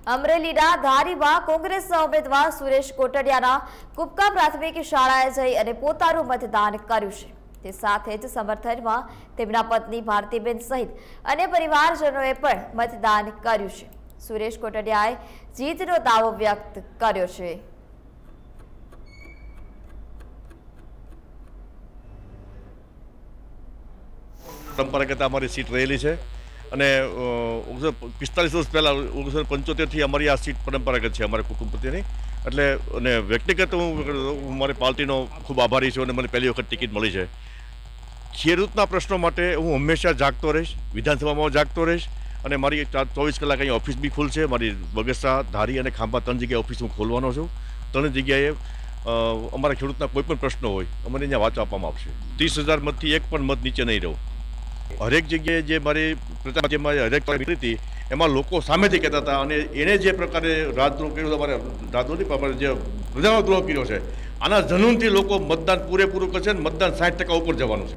અમરેલીના ધારીમાં કોંગ્રેસના ઉમેદવાર સુરેશ કોટડિયાના કુપકા પ્રાથમિક શાળાએ જઈ અને પોતાનું મતદાન કર્યું છે। તે સાથે જ સમર્થનમાં તેમના પત્ની ભારતીબેન સહિત અન્ય પરિવારજનોએ પણ મતદાન કર્યું છે। સુરેશ કોટડિયાએ જીતનો દાવો વ્યક્ત કર્યો છે। પરંપરાગત અમારી સીટ રહેલી છે અને 1945 વર્ષ પહેલાં 1975થી અમારી આ સીટ પરંપરાગત છે અમારા કુટુંબ પ્રત્યેની। એટલે અને વ્યક્તિગત હું મારી પાર્ટીનો ખૂબ આભારી છું અને મને પહેલી વખત ટિકિટ મળી છે। ખેડૂતના પ્રશ્નો માટે હું હંમેશા જાગતો રહીશ, વિધાનસભામાં જાગતો રહીશ અને મારી 24 કલાક અહીં ઓફિસ બી ખુલશે। મારી બગસરા, ધારી અને ખાંભા 3 જગ્યાએ ઓફિસ હું ખોલવાનો છું। 3 જગ્યાએ અમારા ખેડૂતના કોઈ પણ પ્રશ્નો હોય અમને અહીંયા વાંચો આપવામાં આવશે। 30,000 મતથી એક પણ મત નીચે નહીં રહું। હરેક જગ્યાએ જે મારી પ્રચારમાં હરેક નીકળી હતી એમાં લોકો સામેથી કહેતા હતા અને એણે જે પ્રકારે રાજદ્રોહ કર્યો અમારે રાજદ્રોહ જે પ્રજાનો દ્રોહ કર્યો છે, આના જનૂનથી લોકો મતદાન પૂરેપૂરું કરશે અને મતદાન 60% ઉપર જવાનું છે।